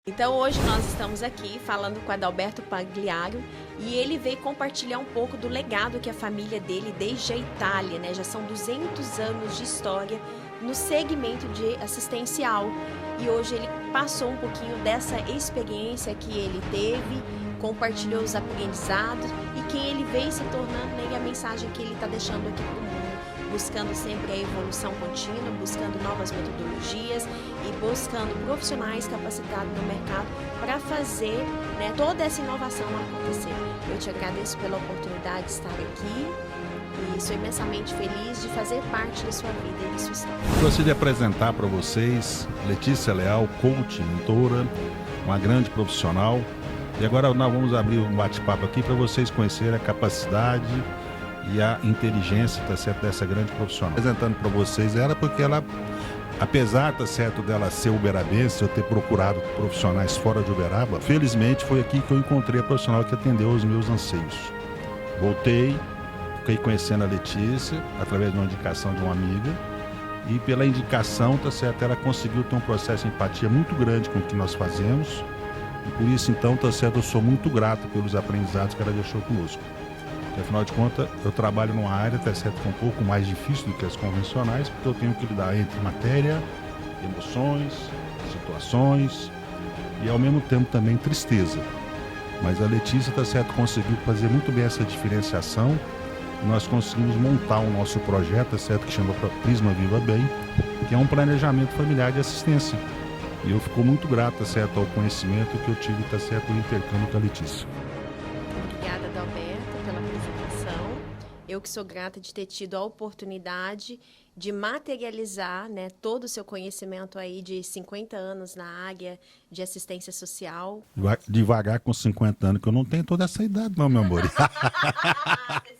Então hoje nós estamos aqui falando com Adalberto Pagliaro e ele veio compartilhar um pouco do legado que a família dele desde a Itália, né? Já são 200 anos de história no segmento de assistencial e hoje ele passou um pouquinho dessa experiência que ele teve, compartilhou os aprendizados e quem ele veio se tornando, né? E a mensagem que ele está deixando aqui para o mundo. Buscando sempre a evolução contínua, buscando novas metodologias e buscando profissionais capacitados no mercado para fazer, né, toda essa inovação acontecer. Eu te agradeço pela oportunidade de estar aqui e sou imensamente feliz de fazer parte da sua vida e da sua história. Gostaria de apresentar para vocês Letícia Leal, coach, mentora, uma grande profissional. E agora nós vamos abrir um bate-papo aqui para vocês conhecerem a capacidade e a inteligência, tá certo, dessa grande profissional. Apresentando para vocês ela porque ela, apesar, tá certo, dela ser uberabense, eu ter procurado profissionais fora de Uberaba, felizmente foi aqui que eu encontrei a profissional que atendeu aos meus anseios. Voltei, fiquei conhecendo a Letícia através de uma indicação de uma amiga e pela indicação, tá certo, ela conseguiu ter um processo de empatia muito grande com o que nós fazemos e por isso então, tá certo, eu sou muito grato pelos aprendizados que ela deixou conosco. Porque, afinal de contas, eu trabalho numa área, tá certo, que é um pouco mais difícil do que as convencionais, porque eu tenho que lidar entre matéria, emoções, situações e, ao mesmo tempo, também tristeza. Mas a Letícia, tá certo, conseguiu fazer muito bem essa diferenciação e nós conseguimos montar o nosso projeto, tá certo, que chama Prisma Viva Bem, que é um planejamento familiar de assistência. E eu fico muito grato, tá certo, ao conhecimento que eu tive, tá certo, no intercâmbio com a Letícia. Obrigada, Adalberto, pela apresentação. Eu que sou grata de ter tido a oportunidade de materializar, né, todo o seu conhecimento aí de 50 anos na área de assistência social. Devagar com 50 anos, que eu não tenho toda essa idade não, meu amor.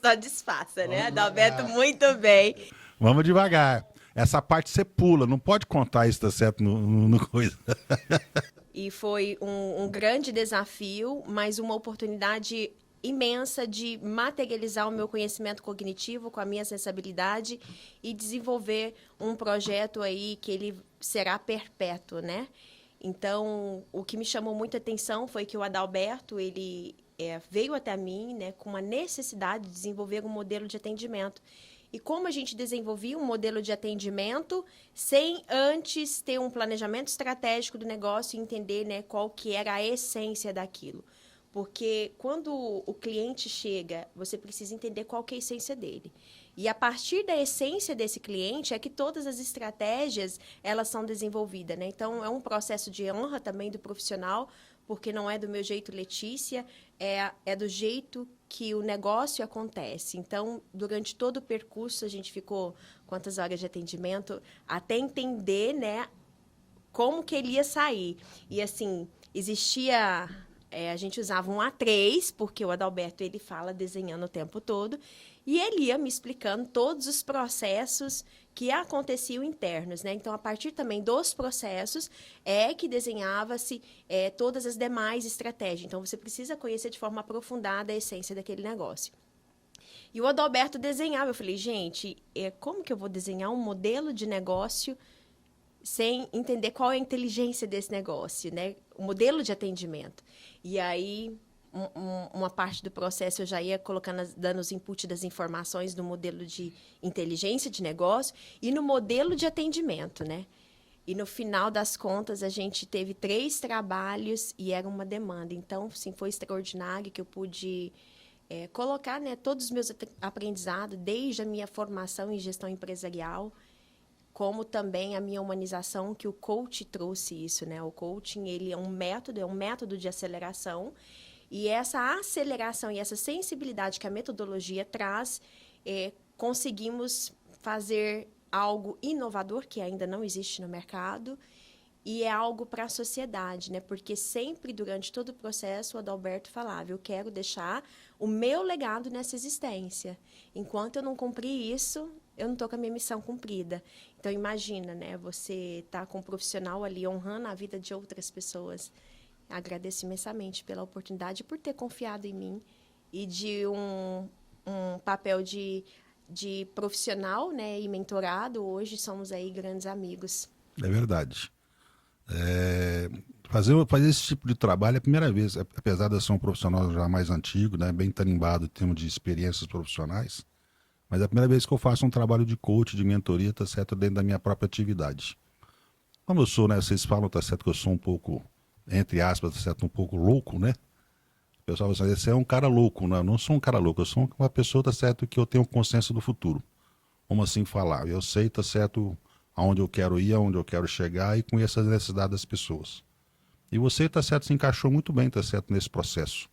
Só disfarça, né, Adalberto? Muito bem. Vamos devagar. Essa parte você pula, não pode contar isso, tá certo, no coisa. E foi um grande desafio, mas uma oportunidade imensa de materializar o meu conhecimento cognitivo com a minha sensibilidade e desenvolver um projeto aí que ele será perpétuo, né? Então, o que me chamou muita atenção foi que o Adalberto, ele veio até mim, né, com uma necessidade de desenvolver um modelo de atendimento. E como a gente desenvolvia um modelo de atendimento sem antes ter um planejamento estratégico do negócio e entender, né, qual que era a essência daquilo. Porque quando o cliente chega, você precisa entender qual que é a essência dele. E a partir da essência desse cliente é que todas as estratégias elas são desenvolvidas, né? Então, é um processo de honra também do profissional, porque não é do meu jeito, Letícia, é do jeito que o negócio acontece. Então, durante todo o percurso, a gente ficou quantas horas de atendimento até entender, né, como que ele ia sair. E, assim, existia... a gente usava um A3, porque o Adalberto ele fala desenhando o tempo todo, e ele ia me explicando todos os processos que aconteciam internos, né? Então, a partir também dos processos é que desenhava-se todas as demais estratégias. Então, você precisa conhecer de forma aprofundada a essência daquele negócio. E o Adalberto desenhava. Eu falei, gente, como que eu vou desenhar um modelo de negócio sem entender qual é a inteligência desse negócio, né? O modelo de atendimento. E aí, uma parte do processo eu já ia colocando, dando os inputs das informações no modelo de inteligência de negócio e no modelo de atendimento, né? E no final das contas, a gente teve 3 trabalhos e era uma demanda. Então, sim, foi extraordinário que eu pude colocar, né, todos os meus aprendizados, desde a minha formação em gestão empresarial, como também a minha humanização, que o coach trouxe isso, né? O coaching, ele é um método de aceleração, e essa aceleração e essa sensibilidade que a metodologia traz, conseguimos fazer algo inovador, que ainda não existe no mercado, e é algo para a sociedade, né? Porque sempre, durante todo o processo, o Adalberto falava, eu quero deixar o meu legado nessa existência. Enquanto eu não cumprir isso, eu não estou com a minha missão cumprida. Então, imagina, né? Você tá com um profissional ali honrando a vida de outras pessoas. Agradeço imensamente pela oportunidade, por ter confiado em mim e de um papel de profissional, né? E mentorado. Hoje somos aí grandes amigos. É verdade. Fazer esse tipo de trabalho é a primeira vez, apesar de eu ser um profissional já mais antigo, né, bem tarimbado em termos de experiências profissionais, mas é a primeira vez que eu faço um trabalho de coach, de mentoria, tá certo, dentro da minha própria atividade. Como eu sou, né, vocês falam, tá certo, que eu sou um pouco, entre aspas, tá certo, um pouco louco, né? O pessoal vai dizer, você é um cara louco, né? Eu não sou um cara louco, eu sou uma pessoa, tá certo, que eu tenho consciência do futuro. Como assim falar? Eu sei, tá certo, aonde eu quero ir, aonde eu quero chegar e conheço as necessidades das pessoas. E você, tá certo, se encaixou muito bem, tá certo, nesse processo.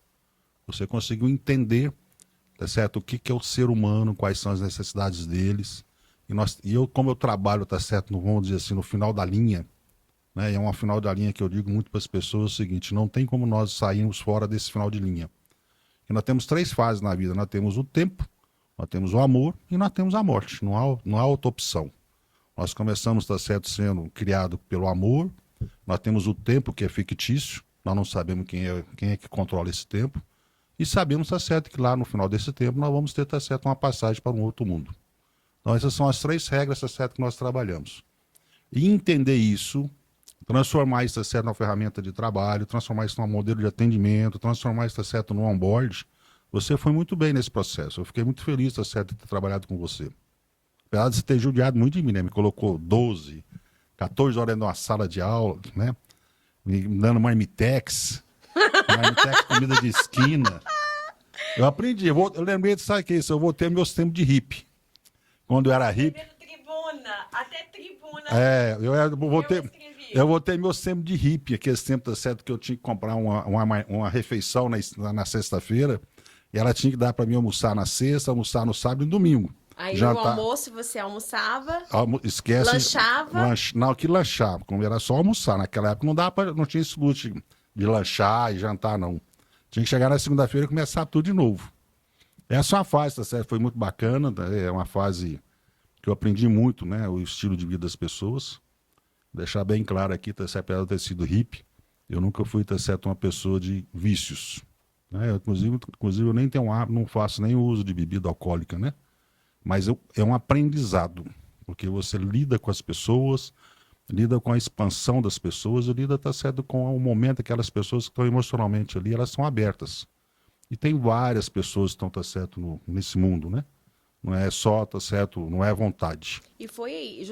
Você conseguiu entender, tá certo, o que que é o ser humano, quais são as necessidades deles. E eu, como eu trabalho, tá certo, vamos dizer assim, no final da linha, né? É uma final da linha que eu digo muito para as pessoas o seguinte, não tem como nós sairmos fora desse final de linha. E nós temos 3 fases na vida, nós temos o tempo, nós temos o amor e nós temos a morte, não há outra opção. Nós começamos, tá certo, sendo criado pelo amor, nós temos o tempo que é fictício, nós não sabemos quem é que controla esse tempo, e sabemos, tá certo, que lá no final desse tempo nós vamos ter, tá certo, uma passagem para um outro mundo. Então essas são as 3 regras, tá certo, que nós trabalhamos. E entender isso, transformar isso, tá certo, numa ferramenta de trabalho, transformar isso num modelo de atendimento, transformar isso, tá certo, num onboard, você foi muito bem nesse processo. Eu fiquei muito feliz, tá certo, de ter trabalhado com você. Apesar de você ter judiado muito de mim, né? Me colocou 12, 14 horas dentro de uma sala de aula, né? Me dando marmitex, comida de esquina. Eu aprendi, eu lembrei de, sabe o que é isso? Eu voltei meus tempos de hippie. Quando eu era hippie. Tribuna, até tribuna. Eu voltei meus tempos de hippie, aqueles tempos, tá certo, que eu tinha que comprar uma refeição na sexta-feira, e ela tinha que dar para mim almoçar na sexta, almoçar no sábado e no domingo. Aí no almoço você almoçava, esquece, lanchava. Não, que lanchava, como era só almoçar. Naquela época não tinha esse luxo de lanchar e jantar, não. Tinha que chegar na segunda-feira e começar tudo de novo. Essa é uma fase, tá certo? Foi muito bacana, é uma fase que eu aprendi muito, né? O estilo de vida das pessoas. Deixar bem claro aqui, tá certo? Apesar de ter sido hippie, eu nunca fui, tá certo, uma pessoa de vícios. Né? Inclusive, eu nem tenho não faço nem o uso de bebida alcoólica, né? Mas é um aprendizado, porque você lida com as pessoas, lida com a expansão das pessoas, e lida, tá certo, com o momento que aquelas pessoas que estão emocionalmente ali, elas são abertas. E tem várias pessoas que estão, tá certo, nesse mundo, né? Não é só, tá certo, não é vontade. E foi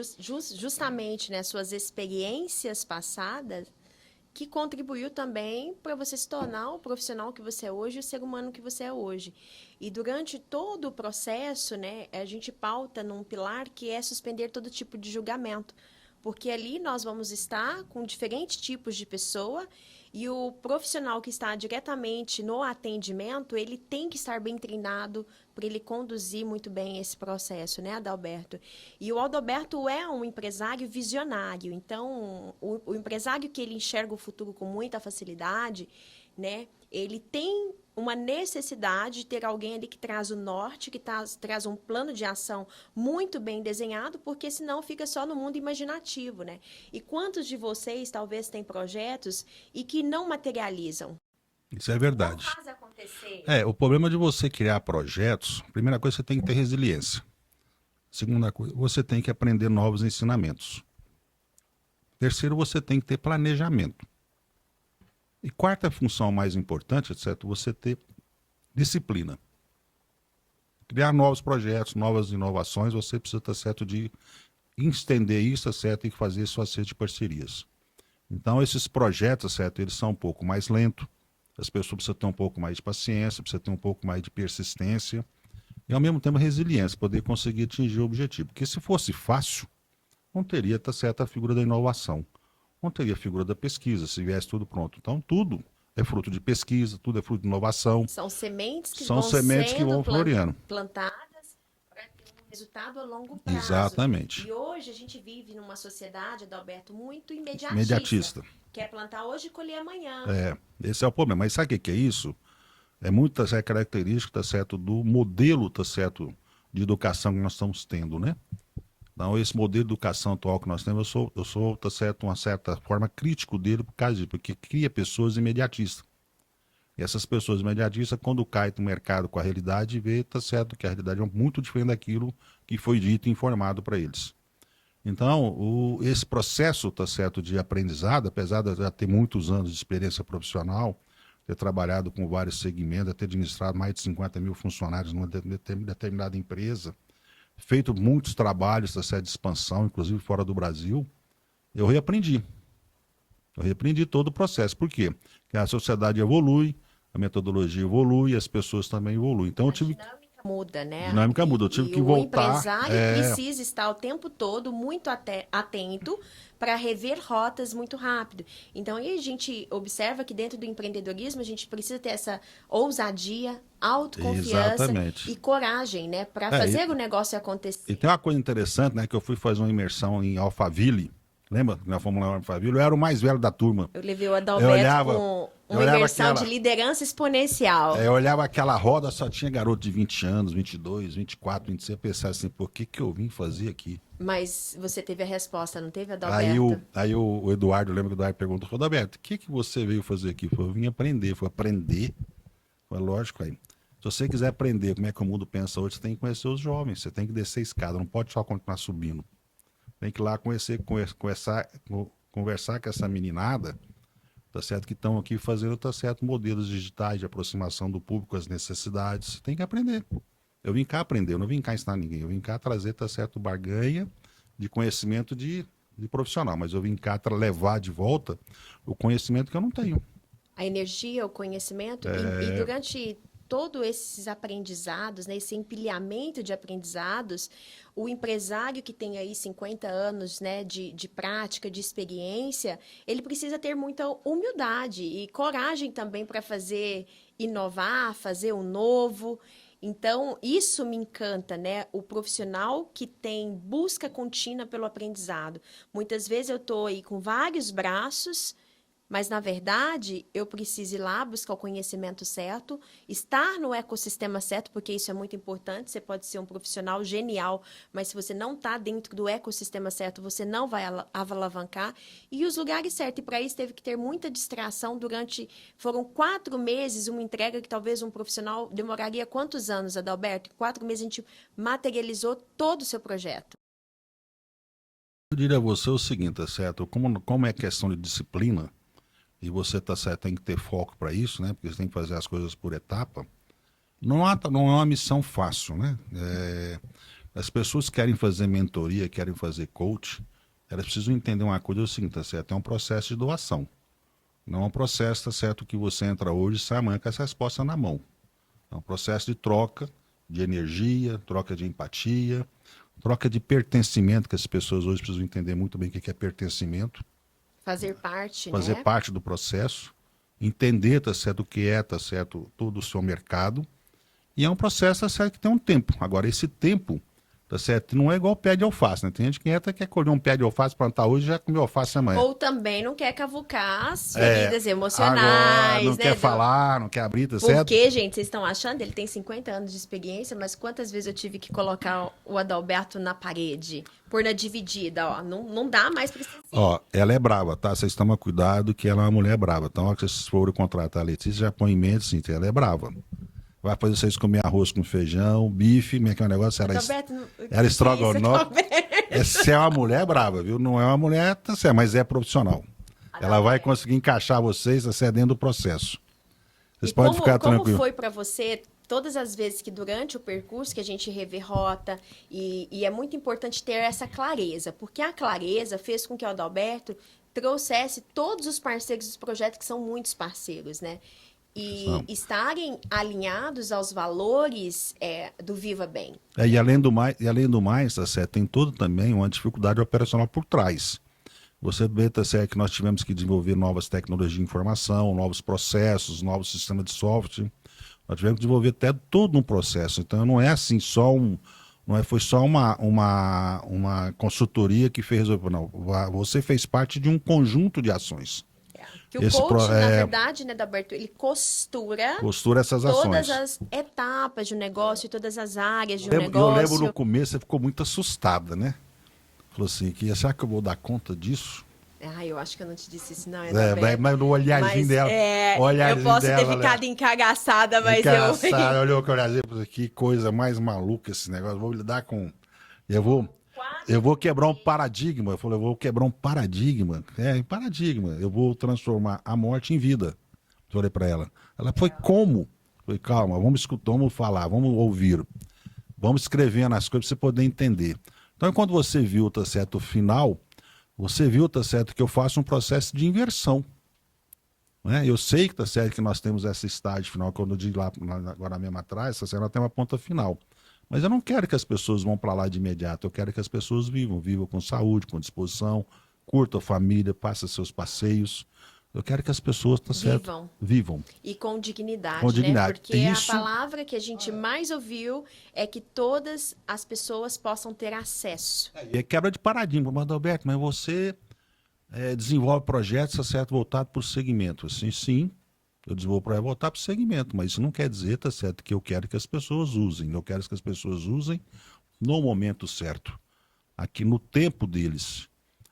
justamente, né, suas experiências passadas que contribuiu também para você se tornar o profissional que você é hoje, o ser humano que você é hoje. E durante todo o processo, né, a gente pauta num pilar que é suspender todo tipo de julgamento. Porque ali nós vamos estar com diferentes tipos de pessoa e o profissional que está diretamente no atendimento, ele tem que estar bem treinado para ele conduzir muito bem esse processo, né, Adalberto? E o Adalberto é um empresário visionário, então o empresário que ele enxerga o futuro com muita facilidade, né, ele tem uma necessidade de ter alguém ali que traz o norte, que traz um plano de ação muito bem desenhado, porque senão fica só no mundo imaginativo, né? E quantos de vocês talvez têm projetos e que não materializam? Isso é verdade. Não faz acontecer. O problema de você criar projetos, primeira coisa, você tem que ter resiliência. Segunda coisa, você tem que aprender novos ensinamentos. Terceiro, você tem que ter planejamento. E quarta função mais importante, certo? Você ter disciplina. Criar novos projetos, novas inovações, você precisa estar certo de estender isso, certo? E fazer sua rede de parcerias. Então, esses projetos, certo? Eles são um pouco mais lentos. As pessoas precisam ter um pouco mais de paciência, precisam ter um pouco mais de persistência. E, ao mesmo tempo, resiliência, poder conseguir atingir o objetivo. Porque se fosse fácil, não teria, tá certo, a figura da inovação. Não teria a figura da pesquisa, se viesse tudo pronto. Então, tudo é fruto de pesquisa, tudo é fruto de inovação. São sementes que vão floreando. Plantadas para ter um resultado a longo prazo. Exatamente. E hoje a gente vive numa sociedade, Adalberto, muito imediatista. Quer plantar hoje e colher amanhã. Esse é o problema. Mas sabe o que é isso? É muito essa característica, tá certo, do modelo, tá certo, de educação que nós estamos tendo, né? Então, esse modelo de educação atual que nós temos, eu sou tá certo, uma certa forma crítico dele por causa disso, porque cria pessoas imediatistas. E essas pessoas imediatistas, quando caem no mercado com a realidade, vê, tá certo, que a realidade é muito diferente daquilo que foi dito e informado para eles. Então, esse processo, tá certo, de aprendizado, apesar de eu já ter muitos anos de experiência profissional, ter trabalhado com vários segmentos, ter administrado mais de 50 mil funcionários numa determinada empresa, feito muitos trabalhos, tá certo, de expansão, inclusive fora do Brasil, eu reaprendi. Eu reaprendi todo o processo. Por quê? Porque a sociedade evolui, a metodologia evolui, as pessoas também evoluem. Então, eu tive... muda, né? A dinâmica muda, eu tive que voltar. O empresário precisa estar o tempo todo muito atento para rever rotas muito rápido. Então, aí a gente observa que dentro do empreendedorismo a gente precisa ter essa ousadia, autoconfiança e coragem, né? Para fazer o negócio acontecer. E tem uma coisa interessante, né? Que eu fui fazer uma imersão em Alphaville. Lembra? Na Fórmula 1 Alphaville. Eu era o mais velho da turma. Eu levei o Adalberto com uma imersão de liderança exponencial. Eu olhava aquela roda, só tinha garoto de 20 anos, 22, 24, 26. Eu pensava assim, por que eu vim fazer aqui? Mas você teve a resposta, não teve, Adalberto? Aí o Eduardo, lembra que o Eduardo perguntou, Adalberto, o que você veio fazer aqui? Eu vim aprender. Foi aprender? Foi lógico aí. Se você quiser aprender como é que o mundo pensa hoje, você tem que conhecer os jovens, você tem que descer a escada, não pode só continuar subindo. Tem que ir lá conversar com essa meninada, tá certo? Que estão aqui fazendo, tá certo, modelos digitais de aproximação do público às necessidades. Você tem que aprender. Eu vim cá aprender, eu não vim cá ensinar ninguém. Eu vim cá trazer, tá certo, barganha de conhecimento de profissional. Mas eu vim cá levar de volta o conhecimento que eu não tenho. A energia, o conhecimento. E durante todos esses aprendizados, né, esse empilhamento de aprendizados, o empresário que tem aí 50 anos, né, de prática, de experiência, ele precisa ter muita humildade e coragem também para inovar, fazer o novo. Então, isso me encanta, né? O profissional que tem busca contínua pelo aprendizado. Muitas vezes eu estou aí com vários braços, mas, na verdade, eu preciso ir lá buscar o conhecimento certo, estar no ecossistema certo, porque isso é muito importante. Você pode ser um profissional genial, mas se você não está dentro do ecossistema certo, você não vai alavancar. E os lugares certos. E para isso teve que ter muita distração foram 4 meses, uma entrega que talvez um profissional demoraria quantos anos, Adalberto? Em 4 meses a gente materializou todo o seu projeto. Eu diria a você o seguinte, tá certo? Como é questão de disciplina, e você tá certo, tem que ter foco para isso, né? Porque você tem que fazer as coisas por etapa. Não é uma missão fácil, né? As pessoas que querem fazer mentoria, querem fazer coach, elas precisam entender uma coisa, é o seguinte, tá certo? É um processo de doação. Não é um processo, tá certo, que você entra hoje e sai amanhã com essa resposta na mão. É um processo de troca de energia, troca de empatia, troca de pertencimento, que as pessoas hoje precisam entender muito bem o que é pertencimento. Fazer parte, fazer né? parte do processo, entender, tá certo, o que é, tá certo, todo o seu mercado. E é um processo, tá certo, que tem um tempo. Agora, esse tempo, tá certo, não é igual pé de alface, né? Tem gente que entra, quer colher um pé de alface, plantar hoje e já comer alface amanhã. Ou também não quer cavucar as feridas emocionais, agora, não né? quer falar, não quer abrir, tá certo? Porque, gente, vocês estão achando? Ele tem 50 anos de experiência, mas quantas vezes eu tive que colocar o Adalberto na parede? Por na dividida, ó. Não dá mais pra isso. Ó, ela é brava, tá? Vocês tomam cuidado que ela é uma mulher brava. Então, ó, que vocês forem contratar a Letícia, já põe em mente, assim, ela é brava. Vai fazer vocês comer arroz com feijão, bife, como é que é o negócio? Era estrogonofe. Essa é uma mulher brava, viu? Não é uma mulher, tá certo, mas é profissional. Ela vai conseguir encaixar vocês, tá certo, dentro do processo. Vocês podem ficar tranquilos. Como foi para você todas as vezes que durante o percurso que a gente revê rota, e é muito importante ter essa clareza, porque a clareza fez com que o Adalberto trouxesse todos os parceiros dos projetos, que são muitos parceiros, né? E estarem alinhados aos valores do Viva Bem. E além do mais, tá certo, tem todo também uma dificuldade operacional por trás. Você vê, tá certo, que nós tivemos que desenvolver novas tecnologias de informação, novos processos, novos sistemas de software. Nós tivemos que desenvolver até todo um processo. Então não é assim foi só uma consultoria que fez, não. Você fez parte de um conjunto de ações. Que o coach, na verdade, né, Adalberto, ele costura essas ações. Todas as etapas de um negócio, todas as áreas de um negócio. Eu lembro no começo, você ficou muito assustada, né? Falou assim, será que eu vou dar conta disso? Eu acho que eu não te disse isso, não. Mas no olharzinho dela. Eu posso ter ficado encagaçada, mas olhou que olharzinho, que coisa mais maluca esse negócio. Vou lidar com... Eu vou quebrar um paradigma. Eu falei, eu vou quebrar um paradigma. Paradigma. Eu vou transformar a morte em vida. Eu falei para ela. Ela foi como? Eu falei, calma, vamos escutar, vamos falar, vamos ouvir. Vamos escrevendo as coisas para você poder entender. Então, quando você viu, tá certo, o final, você viu, tá certo, que eu faço um processo de inversão. Né? Eu sei que tá certo que nós temos essa estágio final, quando eu digo lá agora mesmo atrás, tá certo, ela tem uma ponta final. Mas eu não quero que as pessoas vão para lá de imediato, eu quero que as pessoas vivam com saúde, com disposição, curtam a família, passem seus passeios. Eu quero que as pessoas, tá certo, vivam. E com dignidade, com dignidade. Né? Porque Isso... a palavra que a gente mais ouviu é que todas as pessoas possam ter acesso. E é quebra de paradigma, mas Adalberto, mas você desenvolve projetos, tá certo, voltado para o segmento. Assim, sim, eu desenvolvo projeto voltado para o segmento, mas isso não quer dizer, tá certo, que eu quero que as pessoas usem. Eu quero que as pessoas usem no momento certo, aqui no tempo deles.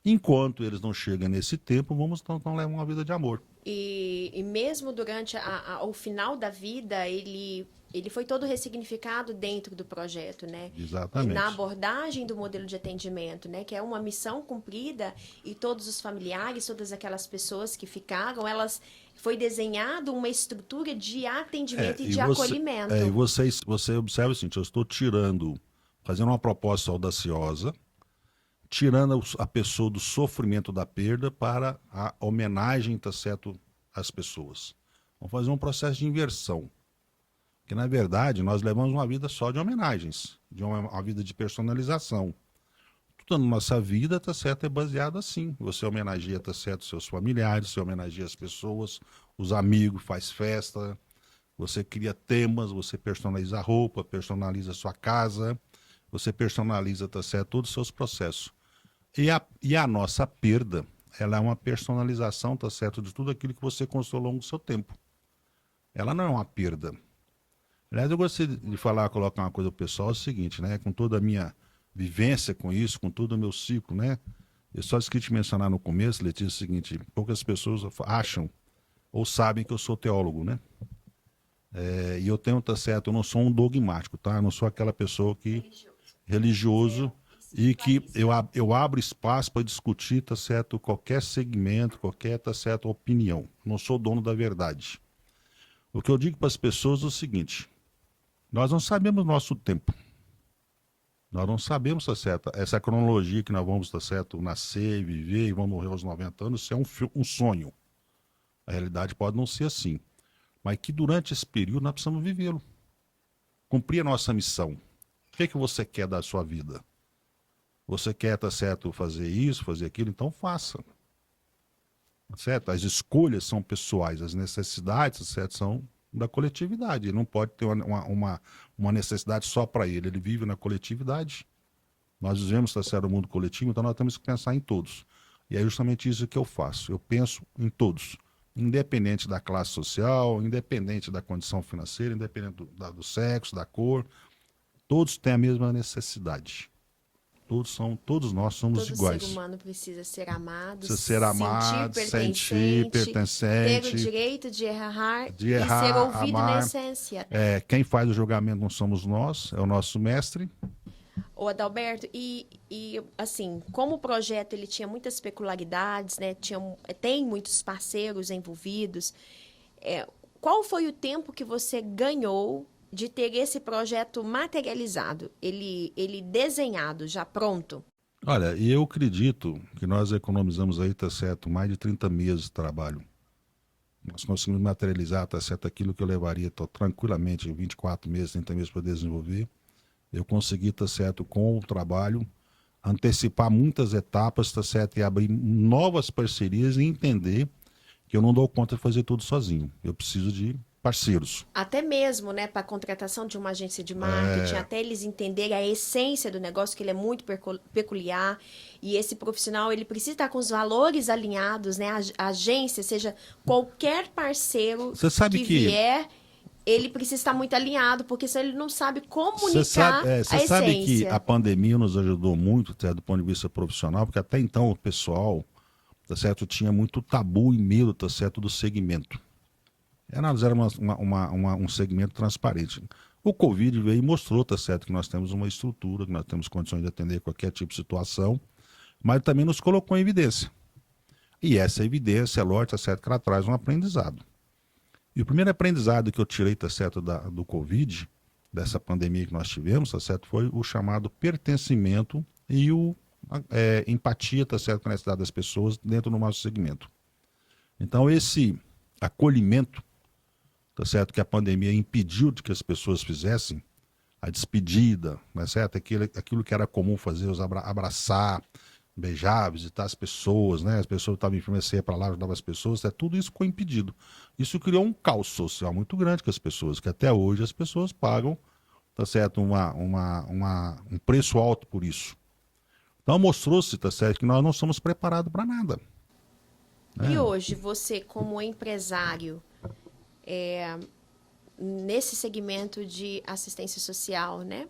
Enquanto eles não chegam nesse tempo, vamos então levar uma vida de amor. E mesmo durante o final da vida, ele foi todo ressignificado dentro do projeto, né? Exatamente. Na abordagem do modelo de atendimento, né? Que é uma missão cumprida e todos os familiares, todas aquelas pessoas que ficaram, foi desenhado uma estrutura de atendimento e de acolhimento. E você observa o seguinte, eu estou fazendo uma proposta audaciosa, tirando a pessoa do sofrimento da perda para a homenagem, tá certo, às pessoas. Vamos fazer um processo de inversão. Porque, na verdade, nós levamos uma vida só de homenagens, de uma vida de personalização. Tudo na nossa vida, tá certo, é baseado assim. Você homenageia, tá certo, seus familiares, você homenageia as pessoas, os amigos, faz festa, você cria temas, você personaliza a roupa, personaliza a sua casa, você personaliza, tá certo, todos os seus processos. E a nossa perda, ela é uma personalização, tá certo, de tudo aquilo que você construiu ao longo do seu tempo. Ela não é uma perda. Aliás, eu gostaria de colocar uma coisa pro pessoal, é o seguinte, né, com toda a minha vivência com isso, com todo o meu ciclo, né, eu só esqueci de mencionar no começo, Letícia, o seguinte, poucas pessoas acham ou sabem que eu sou teólogo, né, e eu tenho, tá certo, eu não sou um dogmático, tá, eu não sou aquela pessoa que religioso e que eu abro espaço para discutir, tá certo, qualquer segmento, qualquer, tá certo, opinião. Não sou dono da verdade. O que eu digo para as pessoas é o seguinte, nós não sabemos o nosso tempo. Nós não sabemos, tá certo, essa cronologia que nós vamos, tá certo, nascer, viver e vamos morrer aos 90 anos, isso é um sonho. A realidade pode não ser assim. Mas que durante esse período nós precisamos vivê-lo. Cumprir a nossa missão. O que é que você quer da sua vida? Você quer, tá certo, fazer isso, fazer aquilo, então faça. Tá certo? As escolhas são pessoais, as necessidades, tá certo, são da coletividade. Ele não pode ter uma necessidade só para ele, ele vive na coletividade. Nós vivemos, tá certo, o mundo coletivo, então nós temos que pensar em todos. E é justamente isso que eu faço, eu penso em todos. Independente da classe social, independente da condição financeira, independente do sexo, da cor, todos têm a mesma necessidade. Todos nós somos iguais. Todo ser humano precisa ser amado, sentir pertencente, ter o direito de errar e ser ouvido amar. na essência. Quem faz o julgamento não somos nós, é o nosso mestre. Ô Adalberto, e assim, como o projeto ele tinha muitas peculiaridades, né? Tem muitos parceiros envolvidos, qual foi o tempo que você ganhou de ter esse projeto materializado, ele desenhado, já pronto? Olha, e eu acredito que nós economizamos aí, tá certo, mais de 30 meses de trabalho. Nós conseguimos materializar, tá certo, aquilo que eu levaria tranquilamente 24 meses, 30 meses para desenvolver. Eu consegui, tá certo, com o trabalho, antecipar muitas etapas, tá certo, e abrir novas parcerias e entender que eu não dou conta de fazer tudo sozinho. Eu preciso de parceiros. Até mesmo, né, para a contratação de uma agência de marketing, até eles entenderem a essência do negócio, que ele é muito peculiar, e esse profissional, ele precisa estar com os valores alinhados, né, a agência, seja qualquer parceiro que vier, ele precisa estar muito alinhado, porque senão ele não sabe comunicar a essência. Você sabe que a pandemia nos ajudou muito, tá, do ponto de vista profissional, porque até então o pessoal, tá certo, tinha muito tabu e medo, tá certo, do segmento. Nós éramos um segmento transparente. O Covid veio e mostrou, tá certo, que nós temos uma estrutura, que nós temos condições de atender qualquer tipo de situação, mas também nos colocou em evidência. E essa evidência, lógico, tá certo, que ela traz um aprendizado. E o primeiro aprendizado que eu tirei, tá certo, do Covid, dessa pandemia que nós tivemos, tá certo, foi o chamado pertencimento e empatia, tá certo, com a necessidade das pessoas dentro do nosso segmento. Então, esse acolhimento, tá certo, que a pandemia impediu de que as pessoas fizessem, a despedida, né, certo? Aquilo que era comum fazer, abraçar, beijar, visitar as pessoas, né? As pessoas estavam enfermas, você ia para lá, ajudava as pessoas, tudo isso ficou impedido. Isso criou um caos social muito grande com as pessoas, que até hoje as pessoas pagam, tá certo, um preço alto por isso. Então mostrou-se, tá certo, que nós não somos preparados para nada. E hoje, você como empresário, nesse segmento de assistência social, né?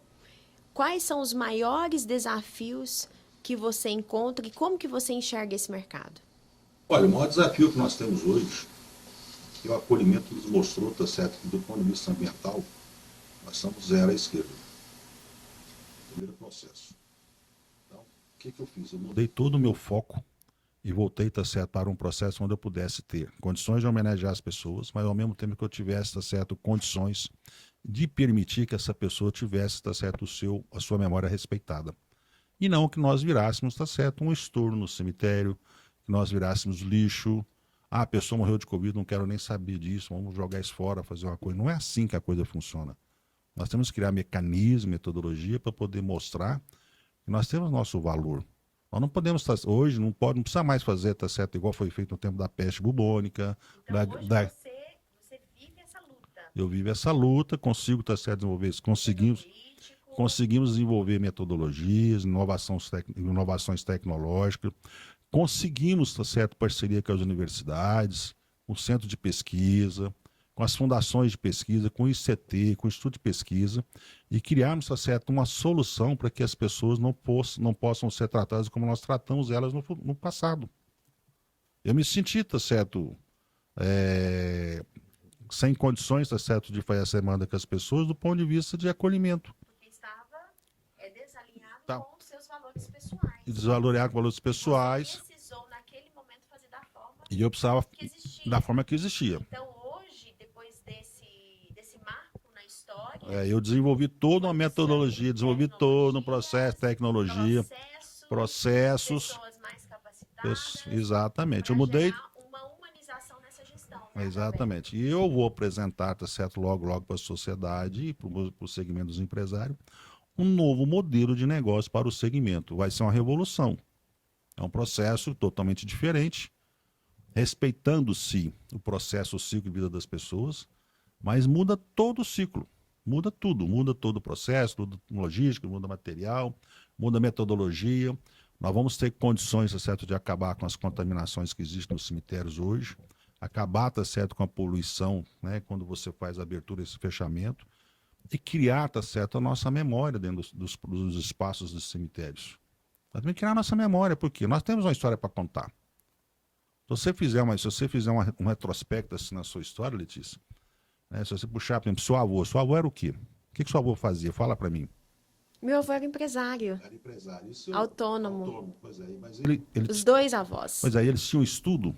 Quais são os maiores desafios que você encontra e como que você enxerga esse mercado? Olha, o maior desafio que nós temos hoje, que o acolhimento nos mostrou, tá certo, que do ponto de vista ambiental, nós somos zero à esquerda. Primeiro processo. Então, o que eu fiz? Eu mudei todo o meu foco e voltei, tá certo, para um processo onde eu pudesse ter condições de homenagear as pessoas, mas ao mesmo tempo que eu tivesse, tá certo, condições de permitir que essa pessoa tivesse, tá certo, a sua memória respeitada. E não que nós virássemos, tá certo, um estorno no cemitério, que nós virássemos lixo. Ah, a pessoa morreu de Covid, não quero nem saber disso, vamos jogar isso fora, fazer uma coisa. Não é assim que a coisa funciona. Nós temos que criar mecanismo, metodologia para poder mostrar que nós temos nosso valor. Nós não podemos, hoje, não precisa mais fazer, tá certo, igual foi feito no tempo da peste bubônica. Então, hoje você vive essa luta. Eu vivo essa luta, consigo, tá certo, desenvolver isso. Conseguimos desenvolver metodologias, inovações tecnológicas, conseguimos, tá certo, parceria com as universidades, com o centro de pesquisa, com as fundações de pesquisa, com o ICT, com o Instituto de Pesquisa, e criarmos, tá certo, uma solução para que as pessoas não possam ser tratadas como nós tratamos elas no passado. Eu me senti, tá certo, sem condições, tá certo, de fazer essa demanda com as pessoas do ponto de vista de acolhimento. Porque estava desalinhado Tá. com os seus valores pessoais. E desvalorizar com valores pessoais. Você precisou, naquele momento, fazer da forma E eu precisava que existia. da forma que existia. Então, hoje, depois desse marco na história... Eu desenvolvi toda uma metodologia, desenvolvi todo um processo, tecnologia, processos. Pessoas mais capacitadas. Exatamente. Eu pra mudei. gerar uma humanização nessa gestão. Né, Exatamente. E eu vou apresentar, tá certo, logo para a sociedade e para o segmento dos empresários, um novo modelo de negócio para o segmento. Vai ser uma revolução. É um processo totalmente diferente, respeitando-se o processo, o ciclo de vida das pessoas, mas muda todo o ciclo. Muda tudo, muda todo o processo, muda logística, muda material, muda metodologia. Nós vamos ter condições, tá certo, de acabar com as contaminações que existem nos cemitérios hoje, acabar, tá certo, com a poluição, né, quando você faz a abertura, esse fechamento, e criar, tá certo, a nossa memória dentro dos espaços dos cemitérios. Nós temos que criar a nossa memória, porque nós temos uma história para contar. Se você fizer um retrospecto assim na sua história, Letícia, né, se você puxar, por exemplo, seu avô era o quê? O que seu avô fazia? Fala para mim. Meu avô era empresário. Era empresário. Autônomo. Pois é, mas Os dois avós. Pois é, eles tinham estudo.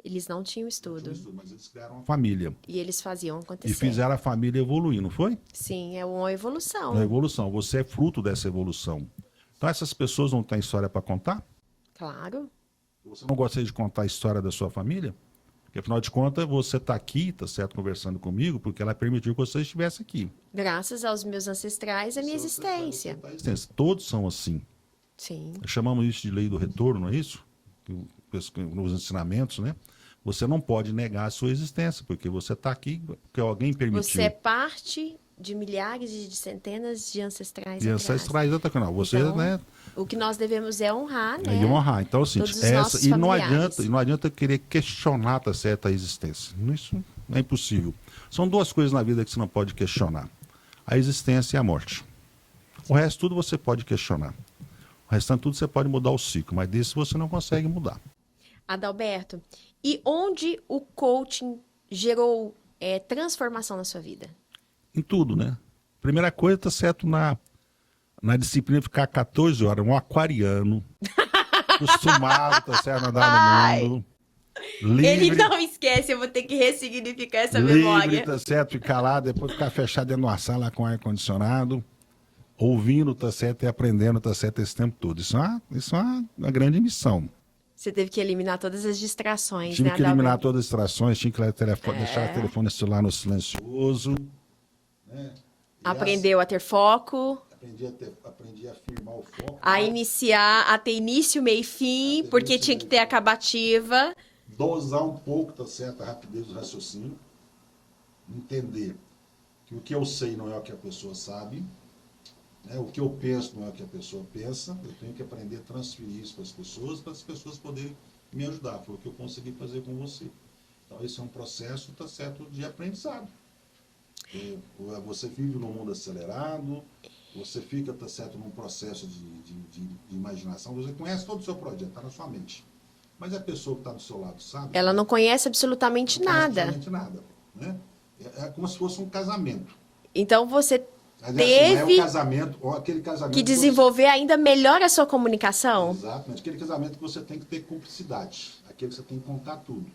Eles não tinham estudo. Mas eles criaram uma família. E eles faziam acontecer. E fizeram a família evoluir, não foi? Sim, é uma evolução. Uma evolução. Você é fruto dessa evolução. Então essas pessoas não têm história para contar? Claro. Você não gostaria de contar a história da sua família? Porque, afinal de contas, você está aqui, tá certo, conversando comigo, porque ela permitiu que você estivesse aqui. Graças aos meus ancestrais, a minha existência. Todos são assim. Sim. Chamamos isso de lei do retorno, não é isso? Nos ensinamentos, né? Você não pode negar a sua existência, porque você está aqui, porque alguém permitiu. Você é parte de milhares e de centenas de ancestrais. De ancestrais, não. Você, então, né? O que nós devemos é honrar, né? E honrar. Então, assim, não adianta querer questionar, tá certo, a existência. Isso é impossível. São duas coisas na vida que você não pode questionar: a existência e a morte. O resto tudo você pode questionar. O restante tudo você pode mudar o ciclo, mas desse você não consegue mudar. Adalberto, e onde o coaching gerou transformação na sua vida? Em tudo, né? Primeira coisa, tá certo, na disciplina ficar 14 horas, um aquariano, acostumado, tá certo, a andar no mundo, Ele livre, não esquece, eu vou ter que ressignificar essa livre, memória. tá certo, ficar lá, depois ficar fechado dentro de uma sala com ar-condicionado, ouvindo, tá certo, e aprendendo, tá certo, esse tempo todo. Isso é uma grande missão. Você teve que eliminar todas as distrações, Tive né, que eliminar Adalberto? todas as distrações, tinha que deixar o telefone celular no silencioso. Né? Aprendeu a ter foco, Aprendi a firmar o foco. a iniciar, a ter início, meio e fim, porque tinha que ter acabativa. Dosar um pouco, tá certo, a rapidez do raciocínio. Entender que o que eu sei não é o que a pessoa sabe. Né? O que eu penso não é o que a pessoa pensa. Eu tenho que aprender a transferir isso para as pessoas poderem me ajudar. Foi o que eu consegui fazer com você. Então, esse é um processo, tá certo, de aprendizado. Você vive num mundo acelerado, você fica, tá certo, num processo de imaginação, você conhece todo o seu projeto, está na sua mente. Mas a pessoa que está do seu lado sabe? Ela não conhece absolutamente nada. Absolutamente nada. Né? É como se fosse um casamento. Então você Mas teve não é um casamento, ou aquele casamento que desenvolver ainda melhor a sua comunicação. Exatamente. Aquele casamento que você tem que ter cumplicidade. Aquele que você tem que contar tudo.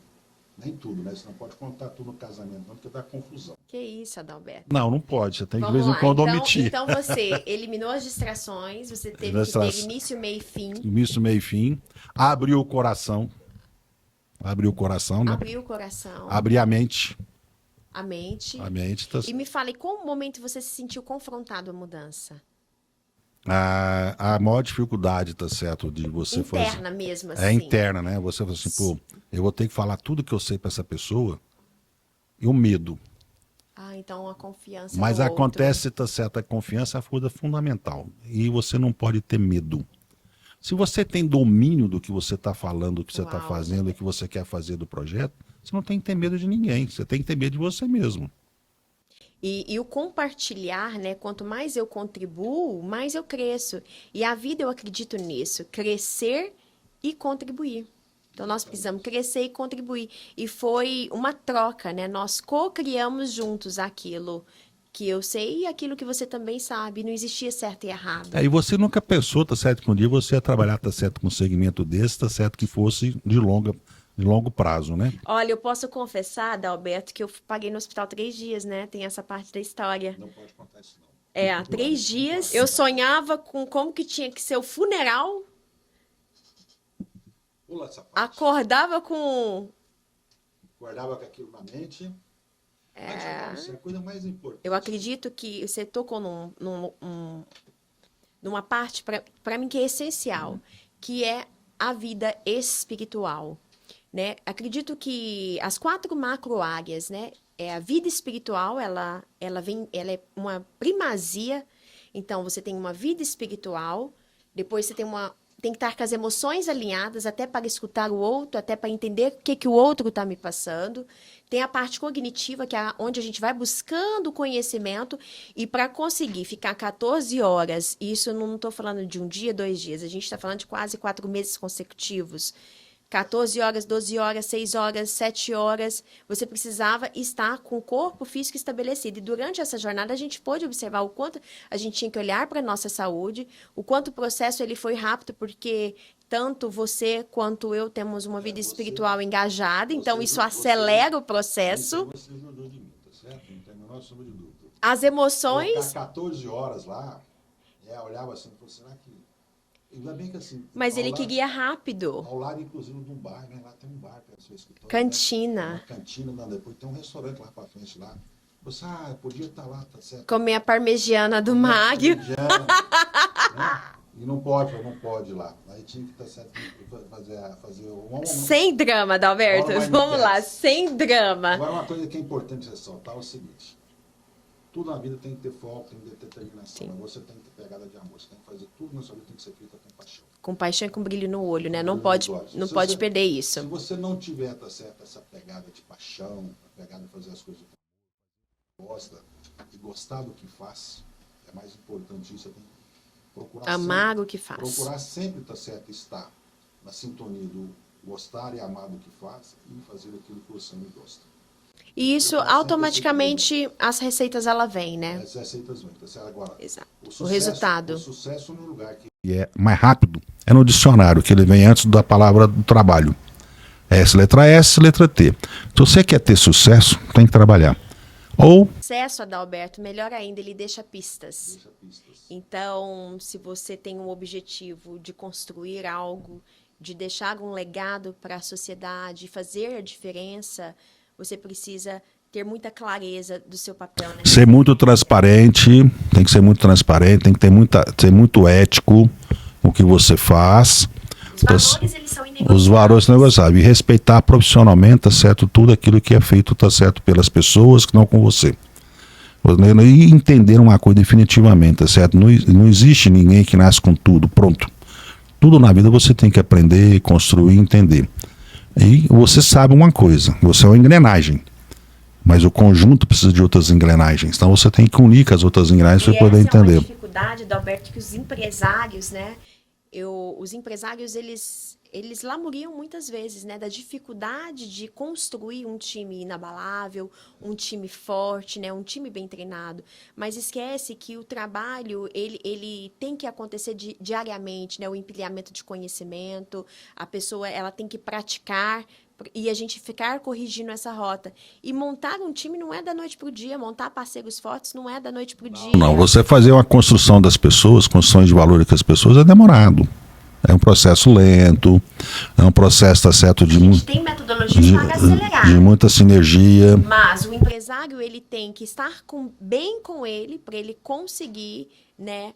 Nem tudo, né? Você não pode contar tudo no casamento, não, porque dá confusão. Que isso, Adalberto? Não pode. Você tem que, de Vamos vez em lá. quando, Então, omitir. então você eliminou as distrações, você teve que ter início, meio e fim. Início, meio e fim. Abriu o coração. Abriu o coração, né? Abriu o coração, Abrir a mente. a mente. A mente tá... E me fale, qual momento você se sentiu confrontado à mudança? A maior dificuldade, tá certo, de você fazer... Interna mesmo, assim. É interna, né? Você fala assim, pô, eu vou ter que falar tudo que eu sei para essa pessoa e o medo. Ah, então a confiança Mas no acontece, tá certo, a confiança é a coisa fundamental. E você não pode ter medo. Se você tem domínio do que você está falando, do que você está Uau. fazendo, do que você quer fazer do projeto, você não tem que ter medo de ninguém. Você tem que ter medo de você mesmo. E o compartilhar, né? Quanto mais eu contribuo, mais eu cresço. E a vida, eu acredito nisso. Crescer e contribuir. Então, nós precisamos crescer e contribuir. E foi uma troca, né? Nós co-criamos juntos aquilo que eu sei e aquilo que você também sabe. Não existia certo e errado. E você nunca pensou, tá certo, que um dia você ia trabalhar, tá certo, com um segmento desse, tá certo, que fosse de longo prazo, né? Olha, eu posso confessar, Adalberto, que eu paguei no hospital 3 dias, né? Tem essa parte da história. Não pode contar isso, não. Há 3 dias eu sonhava com como que tinha que ser o funeral. Pula essa parte. Acordava com... Guardava com aquilo na mente. Mas é a coisa mais importante. Eu acredito que você tocou numa parte, para mim, que é essencial, que é a vida espiritual. Né? Acredito que as 4 macro-áreas, né? A vida espiritual, ela é uma primazia. Então, você tem uma vida espiritual, depois você tem que estar com as emoções alinhadas, até para escutar o outro, até para entender o que o outro está me passando. Tem a parte cognitiva, que é onde a gente vai buscando conhecimento, e para conseguir ficar 14 horas, isso eu não estou falando de um dia, 2 dias, a gente está falando de quase 4 meses consecutivos. 14 horas, 12 horas, 6 horas, 7 horas, você precisava estar com o corpo físico estabelecido. E durante essa jornada a gente pôde observar o quanto a gente tinha que olhar para a nossa saúde, o quanto o processo ele foi rápido, porque tanto você quanto eu temos uma vida espiritual engajada, então isso acelera o processo. Você ajudou de mim, tá certo? Não tem a menor sombra de dúvida. As emoções... Ficar 14 horas lá, olhava assim e falou, será que... Ainda bem que assim... Mas ele queria rápido. Ao lado, inclusive, de um bar, né? Lá tem um bar, que é o seu escritório. Cantina. Né? Uma cantina, não, depois tem um restaurante lá pra frente, lá. Você, podia estar lá, tá certo? Comer a parmegiana do Mário. Né? E não pode ir lá. Aí tinha que estar certo, fazer um... Sem drama, Adalberto. Vamos lá, sem drama. Agora, uma coisa que é importante ressaltar é o seguinte. Tudo na vida tem que ter foco, tem que ter determinação. Mas você tem que ter pegada de amor. Você tem que fazer tudo na sua vida, tem que ser feito com paixão. Com paixão e com brilho no olho, né? Não pode perder isso. Se você não tiver, tá certo, essa pegada de paixão, a pegada de fazer as coisas que gosta, e gostar do que faz, é mais importante isso. Você tem que procurar amar o que faz. Procurar sempre, tá certo, estar na sintonia do gostar e amar do que faz e fazer aquilo que você não gosta. E isso automaticamente as receitas ela vem, né? As receitas vêm. Agora, Exato. O resultado. O sucesso no lugar que é mais rápido é no dicionário, que ele vem antes da palavra do trabalho. S, letra S, letra T. Se você quer ter sucesso, tem que trabalhar. Ou Sucesso, Adalberto, melhor ainda, ele deixa pistas. Então, se você tem um objetivo de construir algo, de deixar um legado para a sociedade, fazer a diferença, você precisa ter muita clareza do seu papel, né? ser muito transparente, tem que ser muito transparente, tem que ser muito ético o que você faz. Os valores, eles são Os valores negociáveis. E respeitar profissionalmente, tá certo, tudo aquilo que é feito, tá certo, pelas pessoas que não com você. E entender uma coisa definitivamente, tá certo? Não existe ninguém que nasce com tudo, pronto. Tudo na vida você tem que aprender, construir, entender. E você sabe uma coisa, você é uma engrenagem, mas o conjunto precisa de outras engrenagens. Então você tem que unir com as outras engrenagens para poder entender. É uma dificuldade, Adalberto, que os empresários, né? Os empresários, eles lamuriam muitas vezes, né, da dificuldade de construir um time inabalável, um time forte, né, um time bem treinado, mas esquece que o trabalho, ele tem que acontecer diariamente, né, o empilhamento de conhecimento, a pessoa, ela tem que praticar e a gente ficar corrigindo essa rota. E montar um time não é da noite para o dia, montar parceiros fortes não é da noite para o dia. Não, você fazer uma construção das pessoas, construção de valores com as pessoas é demorado. É um processo lento, é um processo, tá certo, de tem metodologias para acelerar. De muita sinergia. Mas o empresário, ele tem que estar bem com ele, para ele conseguir, né,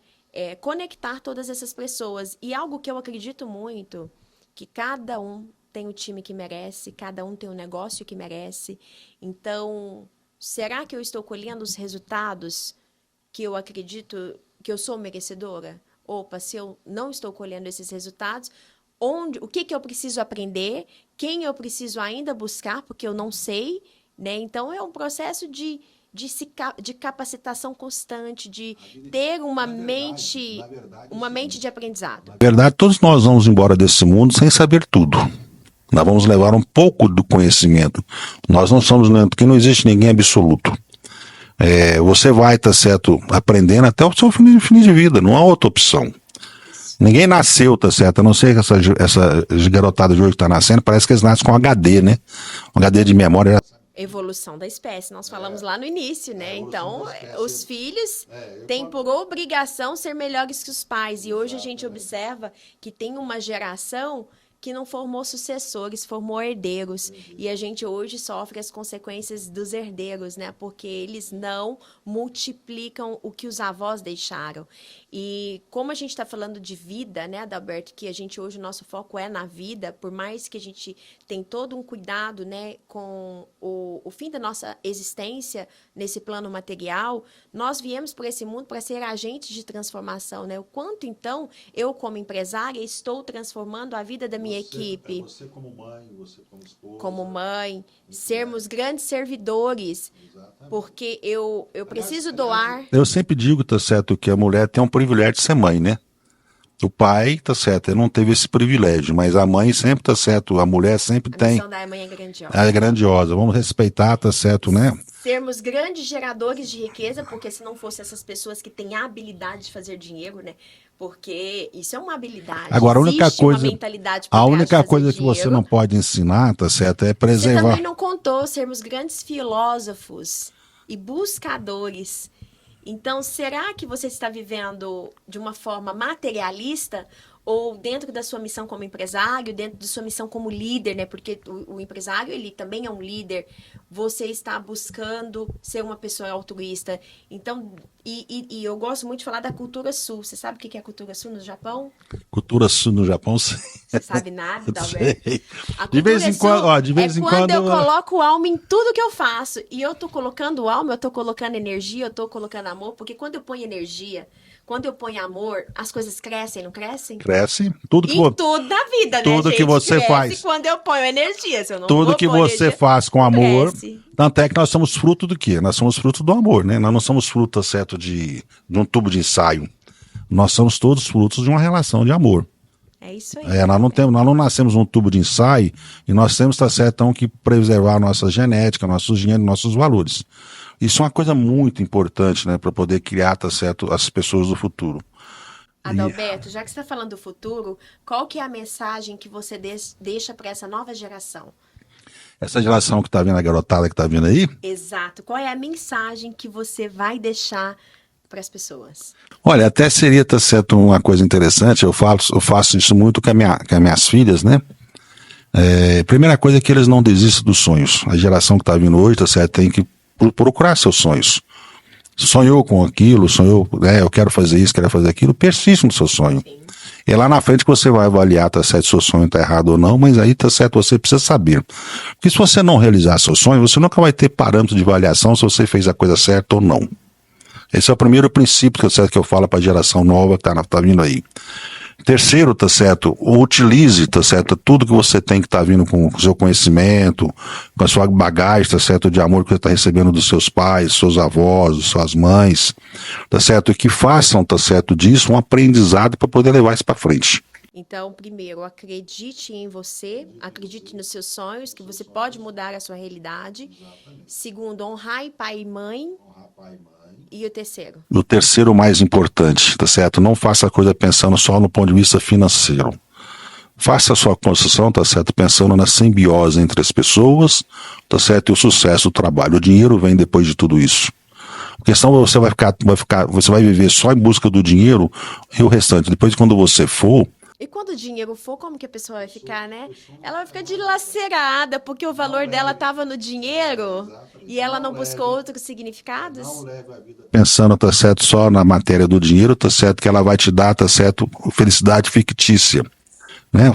conectar todas essas pessoas. E algo que eu acredito muito, que cada um tem o time que merece, cada um tem o negócio que merece. Então, será que eu estou colhendo os resultados que eu acredito que eu sou merecedora? Opa, se eu não estou colhendo esses resultados, o que eu preciso aprender, quem eu preciso ainda buscar, porque eu não sei, né? Então, é um processo de capacitação constante, de ter uma mente de aprendizado. Na verdade, todos nós vamos embora desse mundo sem saber tudo. Nós vamos levar um pouco do conhecimento. Nós não somos, porque não existe ninguém absoluto. Você vai, tá certo, aprendendo até o seu fim de vida, não há outra opção. Ninguém nasceu, tá certo, a não ser que essa garotada de hoje que tá nascendo, parece que eles nascem com HD, né? Um HD de memória. Evolução da espécie, nós falamos lá no início, né? Então, os filhos têm por obrigação ser melhores que os pais. E hoje a gente observa que tem uma geração que não formou sucessores, formou herdeiros. E a gente hoje sofre as consequências dos herdeiros, né? Porque eles não multiplicam o que os avós deixaram. E como a gente está falando de vida, né, Adalberto, que a gente hoje, o nosso foco é na vida, por mais que a gente tem todo um cuidado, né, com o fim da nossa existência nesse plano material, nós viemos por esse mundo para ser agentes de transformação, né? O quanto, então, eu como empresária estou transformando a vida da minha equipe. Você como mãe, você como esposa. Como mãe, sermos grandes servidores, porque eu preciso doar. Eu sempre digo, tá certo, que a mulher tem um privilégio de ser mãe, né? O pai, tá certo, ele não teve esse privilégio, mas a mãe sempre, tá certo, a mulher sempre tem. A missão da mãe é grandiosa. É grandiosa, vamos respeitar, tá certo, né? Sermos grandes geradores de riqueza, porque se não fosse essas pessoas que têm a habilidade de fazer dinheiro, né? Porque isso é uma habilidade. Agora, a única coisa, que dinheiro. você não pode ensinar, tá certo, é preservar. Você também não contou sermos grandes filósofos e buscadores. Então, será que você está vivendo de uma forma materialista ou dentro da sua missão como empresário, dentro da sua missão como líder, né? Porque o empresário, ele também é um líder. Você está buscando ser uma pessoa altruísta. Então, e eu gosto muito de falar da cultura sul. Você sabe o que é a cultura sul no Japão? Cultura sul no Japão, sim. Você sabe nada, Dalberto? De vez em quando, eu coloco alma em tudo que eu faço. E eu tô colocando alma, eu tô colocando energia, eu tô colocando amor. Porque quando eu ponho energia, quando eu ponho amor, as coisas crescem, não crescem? Cresce. Tudo na vida, né, tudo gente? Que você cresce faz. Quando eu ponho energia. Se eu não tudo que você energia, faz com amor. Cresce. Tanto é que nós somos fruto do quê? Nós somos fruto do amor, né? Nós não somos fruto, certo, de um tubo de ensaio. Nós somos todos frutos de uma relação de amor. É isso aí. Nós não nascemos num tubo de ensaio e nós temos, tá certo, então, que preservar a nossa genética, nossos genes, nossos valores. Isso é uma coisa muito importante, né, para poder criar, tá certo, as pessoas do futuro. Adalberto, já que você está falando do futuro, qual que é a mensagem que você deixa para essa nova geração? Essa geração que está vindo, a garotada que está vindo aí? Exato. Qual é a mensagem que você vai deixar para as pessoas? Olha, até seria, tá certo, uma coisa interessante, eu faço isso muito com as minhas filhas, né? Primeira coisa é que eles não desistem dos sonhos. A geração que está vindo hoje, tá certo, tem que procurar seus sonhos. Sonhou com aquilo, eu quero fazer isso, quero fazer aquilo, persiste no seu sonho. Sim. É lá na frente que você vai avaliar, tá certo, se seu sonho está errado ou não, mas aí, tá certo, você precisa saber. Porque se você não realizar seu sonho, você nunca vai ter parâmetro de avaliação se você fez a coisa certa ou não. Esse é o primeiro princípio que eu falo para a geração nova que tá vindo aí. Terceiro, tá certo, utilize, tá certo, tudo que você tem que tá vindo com o seu conhecimento, com a sua bagagem, tá certo, de amor que você está recebendo dos seus pais, dos seus avós, das suas mães, tá certo, e que façam, tá certo, disso um aprendizado para poder levar isso para frente. Então, primeiro, acredite em você, acredite nos seus sonhos, que você pode mudar a sua realidade. Segundo, honrar pai e mãe. E o terceiro? O terceiro mais importante, tá certo? Não faça a coisa pensando só no ponto de vista financeiro. Faça a sua construção, tá certo? Pensando na simbiose entre as pessoas, tá certo? E o sucesso do trabalho. O dinheiro vem depois de tudo isso. Porque senão você você vai viver só em busca do dinheiro e o restante. Depois, quando você for... E quando o dinheiro for, como que a pessoa vai ficar, né? Ela vai ficar dilacerada, porque o valor dela estava no dinheiro e ela não buscou outros significados? Pensando, tá certo, só na matéria do dinheiro, tá certo, que ela vai te dar, tá certo, felicidade fictícia. Né?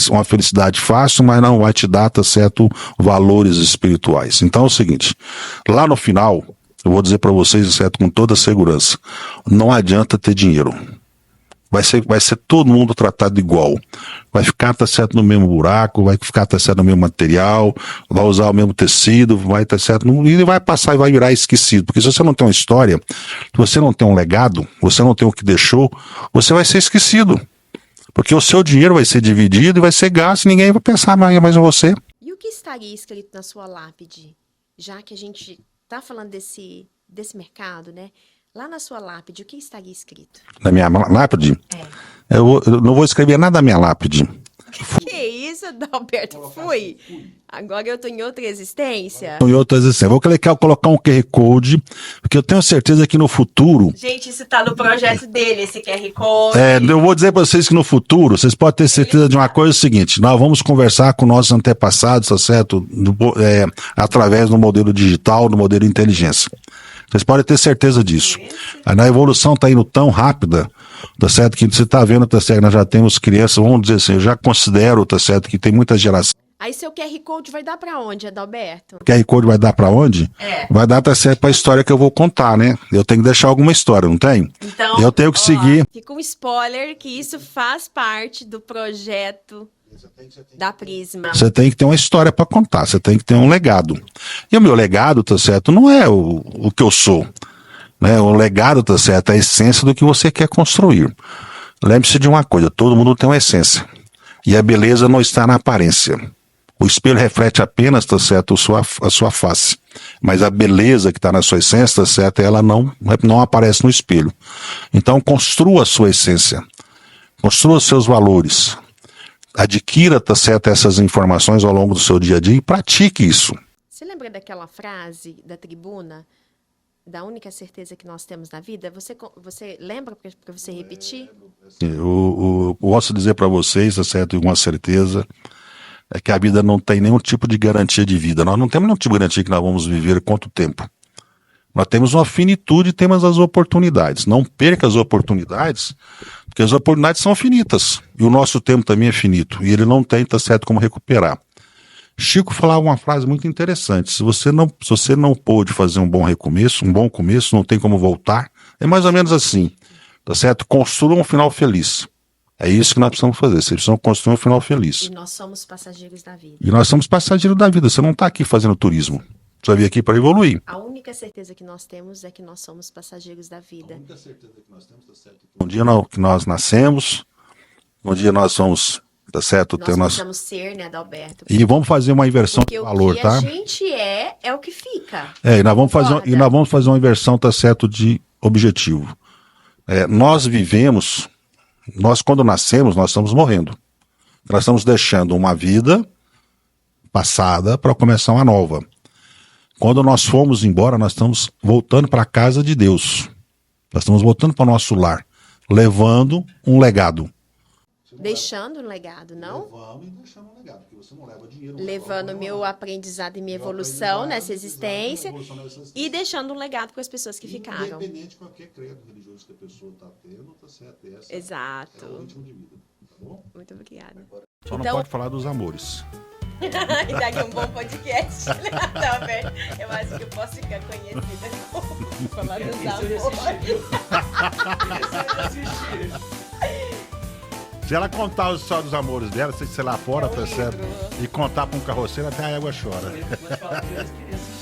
Uma felicidade fácil, mas não vai te dar, tá certo, valores espirituais. Então é o seguinte, lá no final, eu vou dizer para vocês, tá certo, com toda segurança, não adianta ter dinheiro. Vai ser todo mundo tratado igual. Vai ficar, tá certo, no mesmo buraco, vai ficar, tá certo, no mesmo material, vai usar o mesmo tecido, vai, tá certo, e vai passar e vai virar esquecido. Porque se você não tem uma história, se você não tem um legado, você não tem o que deixou, você vai ser esquecido. Porque o seu dinheiro vai ser dividido e vai ser gasto e ninguém vai pensar mais em você. E o que estaria escrito na sua lápide? Já que a gente tá falando desse mercado, né? Lá na sua lápide, o que estaria escrito? Na minha lápide? Eu não vou escrever nada na minha lápide. Que isso, Adalberto? Fui. Agora eu tô em outra existência? Em outra existência. Vou colocar um QR Code, porque eu tenho certeza que no futuro... Gente, isso tá no projeto dele, esse QR Code. Eu vou dizer para vocês que no futuro, vocês podem ter certeza de uma coisa seguinte, nós vamos conversar com nossos antepassados, tá certo? Através do modelo digital, do modelo de inteligência. Vocês podem ter certeza disso. A evolução está indo tão rápida, tá certo? Que você está vendo, tá certo? Nós já temos crianças, vamos dizer assim, eu já considero, tá certo? Que tem muita geração. Aí seu QR Code vai dar para onde, Adalberto? O QR Code vai dar para onde? Vai dar, tá certo, para a história que eu vou contar, né? Eu tenho que deixar alguma história, não tem? Então, eu tenho que seguir. Fica um spoiler que isso faz parte do projeto da Prisma. Você tem que ter uma história para contar, você tem que ter um legado. E o meu legado, tá certo, não é o que eu sou. Né? O legado, tá certo, é a essência do que você quer construir. Lembre-se de uma coisa, todo mundo tem uma essência. E a beleza não está na aparência. O espelho reflete apenas, tá certo, a sua face. Mas a beleza que está na sua essência, tá certo, ela não aparece no espelho. Então construa a sua essência. Construa os seus valores. Adquira, tá certo, essas informações ao longo do seu dia a dia e pratique isso. Você lembra daquela frase da tribuna, da única certeza que nós temos na vida? Você lembra para você repetir? Eu posso dizer para vocês, tá certo, com uma certeza, é que a vida não tem nenhum tipo de garantia de vida. Nós não temos nenhum tipo de garantia que nós vamos viver quanto tempo. Nós temos uma finitude e temos as oportunidades. Não perca as oportunidades, porque as oportunidades são finitas. E o nosso tempo também é finito. E ele não tem, tá certo, como recuperar. Chico falava uma frase muito interessante. Se você não pôde fazer um bom começo, não tem como voltar. É mais ou menos assim. Tá certo? Construa um final feliz. É isso que nós precisamos fazer. Vocês precisam construir um final feliz. E nós somos passageiros da vida. E nós somos passageiros da vida. Você não está aqui fazendo turismo. Você veio aqui para evoluir. A única certeza que nós temos é que nós somos passageiros da vida. A única certeza que nós temos, tá certo? Um dia que nós nascemos, Um dia nós vamos, tá certo? Nós precisamos ser, né, Adalberto? E vamos fazer uma inversão Porque de valor, o que tá? a gente é o que fica. E nós vamos fazer, Concorda? nós vamos fazer uma inversão, tá certo, de objetivo. Nós vivemos, quando nascemos, nós estamos morrendo. Nós estamos deixando uma vida passada para começar uma nova. Quando nós formos embora, nós estamos voltando para a casa de Deus. Nós estamos voltando para o nosso lar, levando um legado. Deixando um legado, não? Levando e deixando um legado, porque você não leva dinheiro. Levando meu aprendizado e minha evolução nessa existência e deixando um legado para as pessoas que ficaram. Independente de qualquer credo religioso que a pessoa está tendo, tá certo? Exato. É o ritmo de vida, tá bom? Muito obrigada. Só não Então- pode falar dos amores. E daqui um bom podcast. Não, velho. Eu acho que eu posso ficar conhecida por falar dos amores. Se ela contar a história dos amores dela, sei lá fora, tá certo? E contar para um carroceiro, até a égua chora. Eu vou te falar que eu queria assistir.